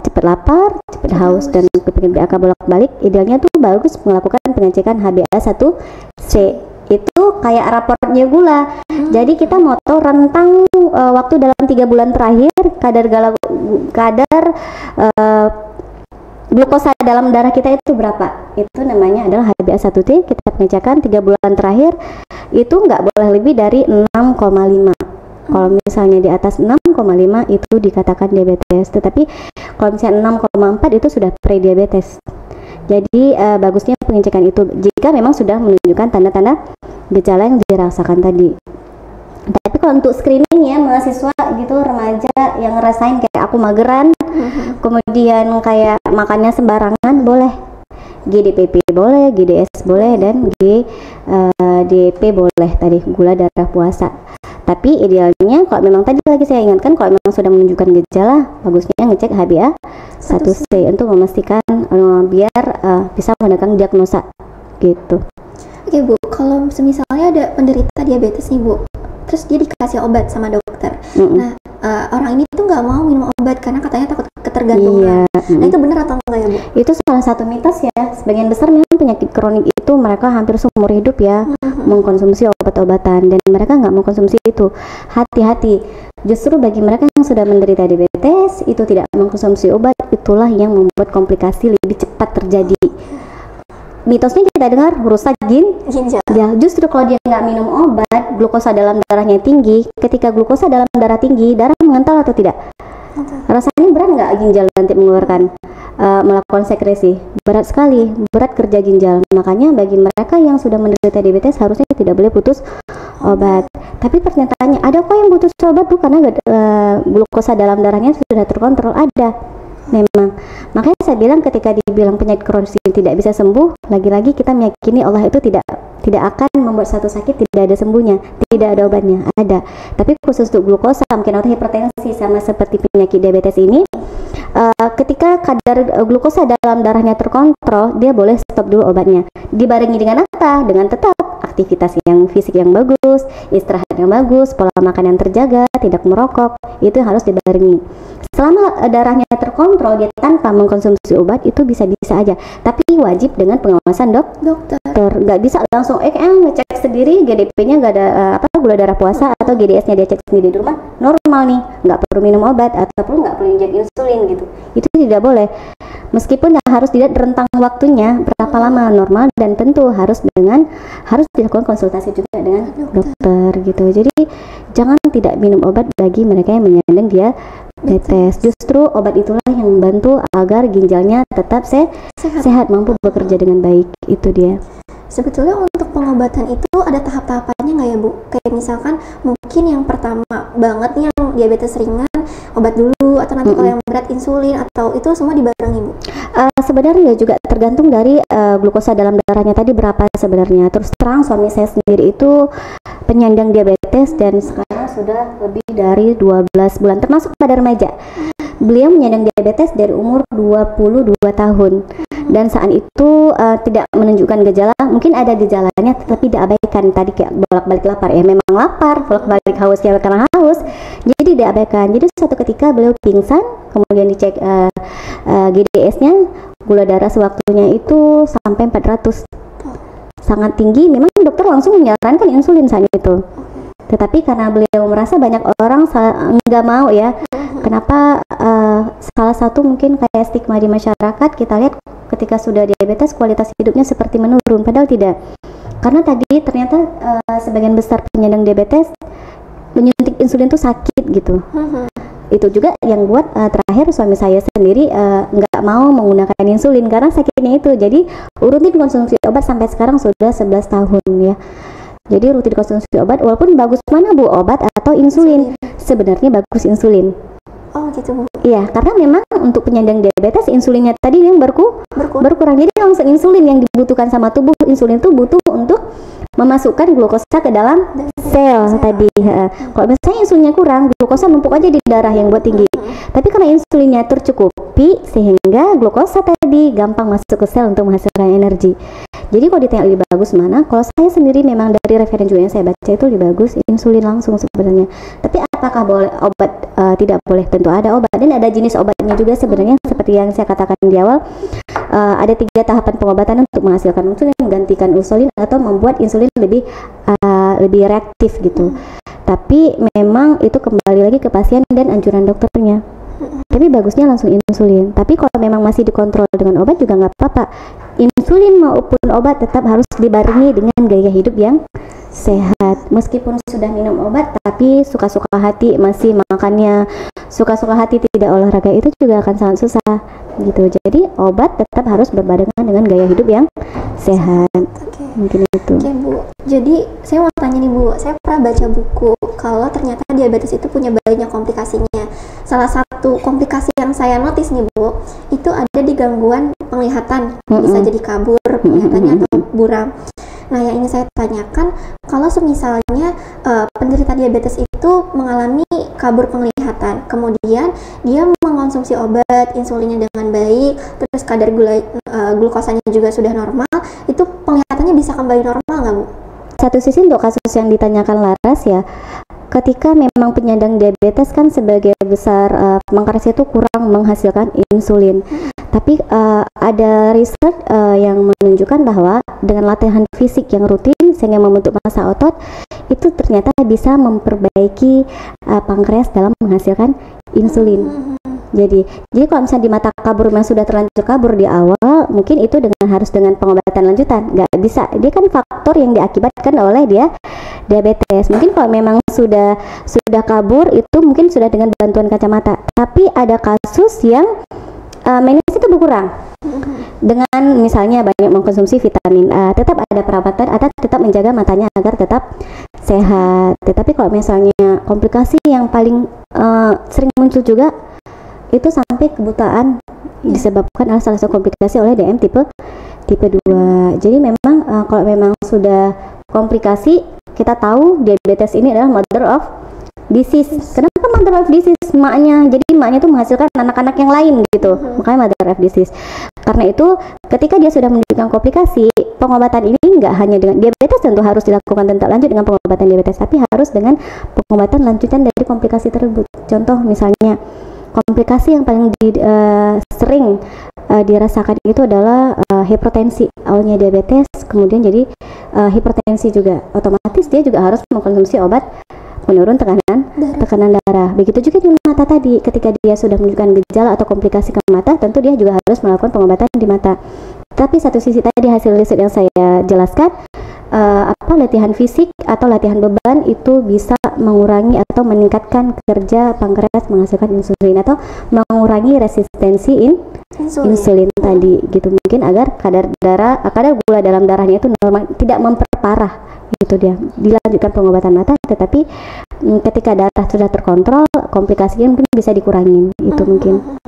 cepat lapar, cepat haus, dan kepingin BAK bolak-balik. Idealnya tuh bagus melakukan pengecekan HbA1c. Itu kayak raportnya gula. Jadi kita mau tahu rentang waktu dalam 3 bulan terakhir kadar glukosa dalam darah kita itu berapa. Itu namanya adalah HbA1c. Kita pengecekan 3 bulan terakhir itu nggak boleh lebih dari 6,5. Kalau misalnya di atas 6,5 itu dikatakan diabetes. Tetapi kalau misalnya 6,4 itu sudah pre-diabetes. Jadi bagusnya pengecekan itu jika memang sudah menunjukkan tanda-tanda gejala yang dirasakan tadi. Tapi kalau untuk screening ya, mahasiswa gitu, remaja yang ngerasain kayak aku mageran, kemudian kayak makannya sembarangan, boleh. GDPP boleh, GDS boleh, dan GDP boleh tadi, gula darah puasa. Tapi idealnya kalau memang tadi lagi saya ingatkan, kalau memang sudah menunjukkan gejala, bagusnya ngecek HbA1c untuk memastikan biar bisa menekan diagnosa gitu. Oke, Bu, kalau misalnya ada penderita diabetes nih, Bu, terus dia dikasih obat sama dokter. Nah, orang ini tuh nggak mau minum obat karena katanya takut ketergantungan. Nah, itu benar atau enggak ya, Bu? Itu salah salah satu mitos ya, sebagian besar memang penyakit kronik itu mereka hampir seumur hidup ya mengkonsumsi obat-obatan, dan mereka nggak mengkonsumsi itu. Hati-hati, justru bagi mereka yang sudah menderita diabetes itu tidak mengkonsumsi obat, itulah yang membuat komplikasi lebih cepat terjadi. Mitosnya kita dengar rusak ginjal. Ya, justru kalau dia nggak minum obat, glukosa dalam darahnya tinggi. Ketika glukosa dalam darah tinggi, darah mengental atau tidak? Rasanya berat nggak ginjal nanti mengeluarkan melakukan sekresi? Berat sekali, berat kerja ginjal. Makanya bagi mereka yang sudah menderita diabetes harusnya tidak boleh putus obat. Tapi pernyataannya ada kok yang putus obat bu karena glukosa dalam darahnya sudah terkontrol. Ada. Memang, makanya saya bilang ketika dibilang penyakit kronis tidak bisa sembuh, lagi-lagi kita meyakini Allah itu tidak akan membuat satu sakit tidak ada sembuhnya, tidak ada obatnya, ada. Tapi khusus untuk glukosa, mungkin atau hipertensi sama seperti penyakit diabetes ini, ketika kadar glukosa dalam darahnya terkontrol, dia boleh stop dulu obatnya. Dibarengi dengan apa? Dengan tetap aktivitas yang fisik yang bagus, istirahat yang bagus, pola makan yang terjaga, tidak merokok, itu harus dibarengi. Selama darahnya terkontrol, dia tanpa mengkonsumsi obat itu bisa-bisa aja. Tapi wajib dengan pengawasan dokter. Nggak bisa langsung ngecek sendiri GDP-nya nggak ada gula darah puasa atau GDS-nya dia cek sendiri di rumah normal nih, nggak perlu minum obat ataupun nggak perlu injek insulin gitu. Itu tidak boleh. Meskipun harus dilihat rentang waktunya berapa lama normal, dan tentu harus dilakukan konsultasi juga dengan dokter gitu. Jadi jangan tidak minum obat bagi mereka yang menyandang diabetes. Justru obat itulah yang membantu agar ginjalnya tetap sehat, mampu bekerja dengan baik. Itu dia. Sebetulnya untuk pengobatan itu ada tahap-tahapannya nggak ya Bu? Kayak misalkan mungkin yang pertama banget nih yang diabetes ringan obat dulu, atau nanti kalau yang berat insulin, atau itu semua dibarengi Bu? Sebenarnya juga tergantung dari glukosa dalam darahnya tadi berapa sebenarnya. Terus terang suami saya sendiri itu penyandang diabetes dan sekarang sudah lebih dari 12 bulan termasuk pada remaja. Beliau menyandang diabetes dari umur 22 tahun, dan saat itu tidak menunjukkan gejala. Mungkin ada gejalanya tetapi diabaikan. Tadi kayak bolak-balik lapar, ya memang lapar, bolak-balik haus ya karena haus, jadi diabaikan. Jadi suatu ketika beliau pingsan, kemudian dicek GDS-nya, gula darah sewaktunya itu sampai 400, sangat tinggi. Memang dokter langsung menyarankan insulin saat itu. Tetapi karena beliau merasa banyak orang nggak mau ya, kenapa salah satu mungkin kayak stigma di masyarakat, kita lihat ketika sudah diabetes kualitas hidupnya seperti menurun, padahal tidak. Karena tadi ternyata sebagian besar penyandang diabetes menyuntik insulin itu sakit gitu. Itu juga yang buat terakhir suami saya sendiri nggak mau menggunakan insulin karena sakitnya itu. Jadi rutin konsumsi obat sampai sekarang sudah 11 tahun ya. Jadi rutin konsumsi obat, walaupun bagus mana Bu, obat atau insulin? Sebenarnya bagus insulin. Oh gitu Bu. Iya, karena memang untuk penyandang diabetes insulinnya tadi yang berkurang. Jadi langsung insulin yang dibutuhkan sama tubuh, insulin itu butuh untuk memasukkan glukosa ke dalam sel tadi. Kalau misalnya insulinnya kurang, glukosa numpuk aja di darah yang buat tinggi. Tapi karena insulinnya tercukupi, sehingga glukosa tadi gampang masuk ke sel untuk menghasilkan energi. Jadi kalau ditanya lebih bagus mana, kalau saya sendiri memang dari referensi yang saya baca itu lebih bagus insulin langsung sebenarnya. Tapi apakah boleh obat? Tidak boleh, tentu ada obat dan ada jenis obatnya juga sebenarnya. Seperti yang saya katakan di awal, ada 3 tahapan pengobatan untuk menghasilkan insulin, menggantikan insulin atau membuat insulin lebih reaktif gitu. Tapi memang itu kembali lagi ke pasien dan anjuran dokternya. Tapi bagusnya langsung insulin. Tapi kalau memang masih dikontrol dengan obat juga nggak apa-apa. Insulin maupun obat tetap harus dibarengi dengan gaya hidup yang sehat. Meskipun sudah minum obat, tapi suka-suka hati masih makannya, suka-suka hati tidak olahraga, itu juga akan sangat susah gitu. Jadi obat tetap harus berbarengan dengan gaya hidup yang sehat. Mungkin itu. Oke Bu, jadi saya mau tanya nih Bu, saya pernah baca buku kalau ternyata diabetes itu punya banyak komplikasinya. Salah satu komplikasi yang saya notice nih Bu, itu ada di gangguan penglihatan, bisa jadi kabur penglihatannya atau buram. Nah yang ingin saya tanyakan, kalau semisalnya penderita diabetes itu mengalami kabur penglihatan, kemudian dia mengonsumsi obat insulinnya dengan baik, terus kadar glukosanya juga sudah normal, itu penglihatannya bisa kembali normal nggak Bu? Satu sisi untuk kasus yang ditanyakan Laras ya, ketika memang penyandang diabetes kan sebagai besar pankreasnya itu kurang menghasilkan insulin. Tapi ada research yang menunjukkan bahwa dengan latihan fisik yang rutin sehingga membentuk massa otot itu ternyata bisa memperbaiki pankreas dalam menghasilkan insulin. Jadi kalau misalnya di mata kabur memang sudah terlanjur kabur di awal, mungkin itu harus dengan pengobatan lanjutan, nggak bisa. Dia kan faktor yang diakibatkan oleh dia diabetes. Mungkin kalau memang sudah kabur itu mungkin sudah dengan bantuan kacamata. Tapi ada kasus yang minus itu berkurang dengan misalnya banyak mengkonsumsi vitamin A, tetap ada perawatan atau tetap menjaga matanya agar tetap sehat. Tetapi kalau misalnya komplikasi yang paling sering muncul juga itu sampai kebutaan disebabkan oleh salah satu komplikasi oleh DM tipe 2. Jadi memang kalau memang sudah komplikasi, kita tahu diabetes ini adalah mother of disease. Kenapa mother of disease? Maknya, jadi maknya itu menghasilkan anak-anak yang lain gitu. Makanya mother of disease. Karena itu ketika dia sudah menunjukkan komplikasi, pengobatan ini nggak hanya dengan diabetes, tentu harus dilakukan tindak lanjut dengan pengobatan diabetes, tapi harus dengan pengobatan lanjutan dari komplikasi tersebut. Contoh misalnya komplikasi yang paling sering dirasakan itu adalah hipertensi. Awalnya diabetes, kemudian jadi hipertensi juga. Otomatis dia juga harus mengkonsumsi obat menurun tekanan darah. Begitu juga di mata tadi, ketika dia sudah menunjukkan gejala atau komplikasi ke mata, tentu dia juga harus melakukan pengobatan di mata. Tapi satu sisi tadi hasil riset yang saya jelaskan, latihan fisik atau latihan beban itu bisa mengurangi atau meningkatkan kerja pankreas menghasilkan insulin atau mengurangi resistensi insulin tadi gitu, mungkin agar kadar gula dalam darahnya itu normal, tidak memperparah. Itu dia dilanjutkan pengobatan mata, tetapi ketika darah sudah terkontrol, komplikasinya mungkin bisa dikurangin. Itu mungkin.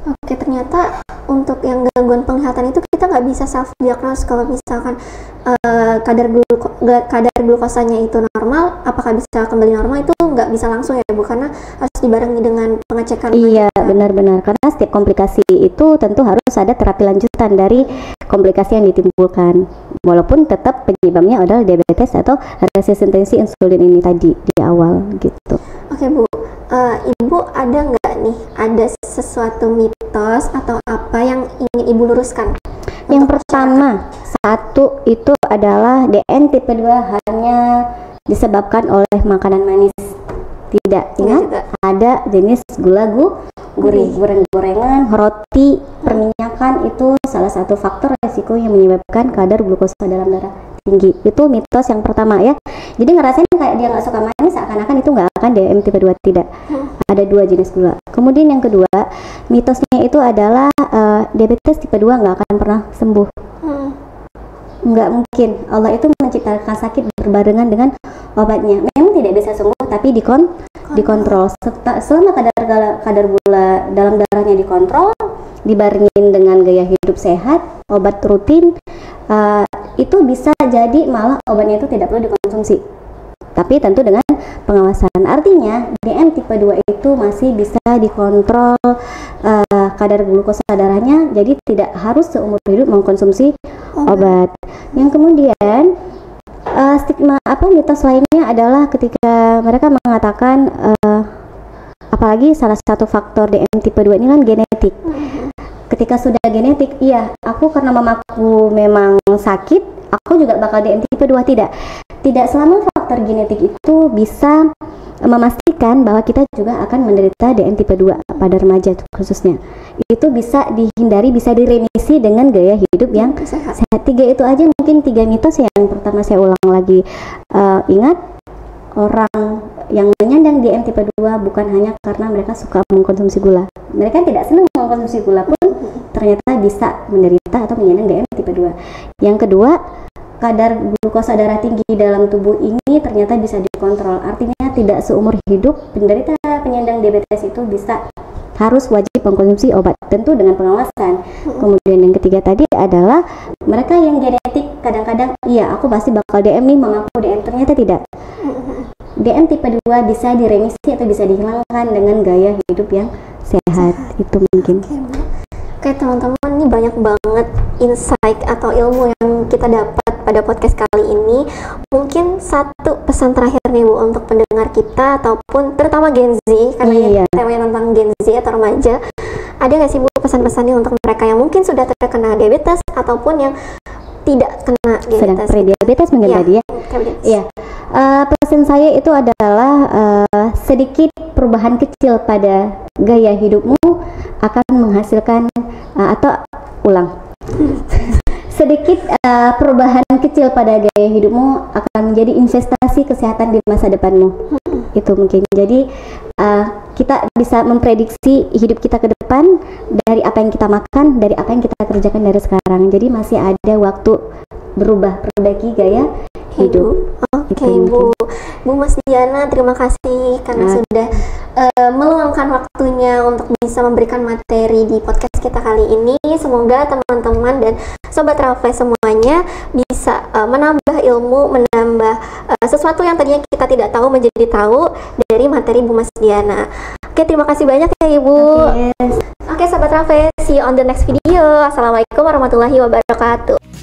Oke, ternyata untuk yang gangguan penglihatan itu kita nggak bisa self diagnose. Kalau misalkan kadar glukosanya itu normal, apakah bisa kembali normal itu nggak bisa langsung ya Bu, karena harus dibarengi dengan pengecekan. Iya, benar-benar, karena setiap komplikasi itu tentu harus ada terapi lanjutan dari komplikasi yang ditimbulkan, walaupun tetap penyebabnya adalah diabetes atau resistensi insulin ini tadi di awal gitu. Oke Bu, Ibu ada nggak nih, ada sesuatu mitos atau apa yang ingin Ibu luruskan? Yang pertama, satu itu adalah DM tipe 2 hanya disebabkan oleh makanan manis. Tidak, ingat ada jenis gula gurih, goreng-gorengan, roti, perminyakan itu salah satu faktor resiko yang menyebabkan kadar glukosa dalam darah tinggi. Itu mitos yang pertama ya. Jadi ngerasain kayak dia nggak suka manis, seakan-akan itu nggak akan DM tipe 2, tidak. Ada 2 jenis gula. Kemudian yang kedua, mitosnya itu adalah diabetes tipe 2 nggak akan pernah sembuh. Nggak mungkin. Allah itu menciptakan sakit berbarengan dengan obatnya. Memang tidak bisa sembuh, tapi dikontrol. Selama kadar gula dalam darahnya dikontrol, dibarengin dengan gaya hidup sehat, obat rutin, itu bisa jadi malah obatnya itu tidak perlu dikonsumsi. Tapi tentu dengan pengawasan. Artinya DM tipe 2 itu masih bisa dikontrol kadar glukosa darahnya, jadi tidak harus seumur hidup mengkonsumsi obat. Yang kemudian stigma mitos lainnya adalah ketika mereka mengatakan apalagi salah satu faktor DM tipe 2 ini kan genetik. Ketika sudah genetik, iya, aku karena mamaku memang sakit, aku juga bakal DM tipe 2. Tidak selama faktor genetik itu bisa memastikan bahwa kita juga akan menderita DM tipe 2 pada remaja khususnya. Itu bisa dihindari, bisa diremisi dengan gaya hidup yang sehat. 3 itu aja mungkin 3 mitos. Yang pertama saya ulang lagi, ingat, orang yang menyandang DM tipe 2 bukan hanya karena mereka suka mengkonsumsi gula. Mereka tidak senang mengkonsumsi gula pun ternyata bisa menderita atau menyandang DM tipe 2. Yang kedua, kadar glukosa darah tinggi dalam tubuh ini ternyata bisa dikontrol. Artinya tidak seumur hidup penderita penyandang diabetes itu harus wajib mengkonsumsi obat, tentu dengan pengawasan. Kemudian yang ketiga tadi adalah mereka yang genetik, kadang-kadang iya aku pasti bakal DM nih, mamaku DM, ternyata tidak. DM tipe 2 bisa diremisi atau bisa dihilangkan dengan gaya hidup yang sehat. Itu mungkin. Oke teman-teman, ini banyak banget insight atau ilmu yang kita dapat pada podcast kali ini. Mungkin satu pesan terakhir nih Bu untuk pendengar kita ataupun terutama Gen Z, karena temanya tentang Gen Z atau remaja. Ada nggak sih Bu pesan-pesannya untuk mereka yang mungkin sudah terkena diabetes ataupun yang tidak kena sedang diabetes? prediabetes mungkin Iya, tadi ya. diabetes. Iya. Pesan saya itu adalah sedikit perubahan kecil pada gaya hidupmu akan menghasilkan atau ulang. Sedikit perubahan kecil pada gaya hidupmu akan menjadi investasi kesehatan di masa depanmu. Itu mungkin. Jadi kita bisa memprediksi hidup kita ke depan dari apa yang kita makan, dari apa yang kita kerjakan dari sekarang. Jadi masih ada waktu berubah, perbaiki gaya hidup. Oke, Itu Bu Mas Diana, terima kasih karena sudah meluangkan waktunya untuk bisa memberikan materi di podcast kita kali ini. Semoga teman-teman dan Sobat Rafle semuanya bisa menambah ilmu, menambah sesuatu yang tadinya kita tidak tahu menjadi tahu dari materi Bu Mas Diana. Oke, terima kasih banyak ya Ibu. Oke, Sobat Rafle, see you on the next video. Assalamualaikum warahmatullahi wabarakatuh.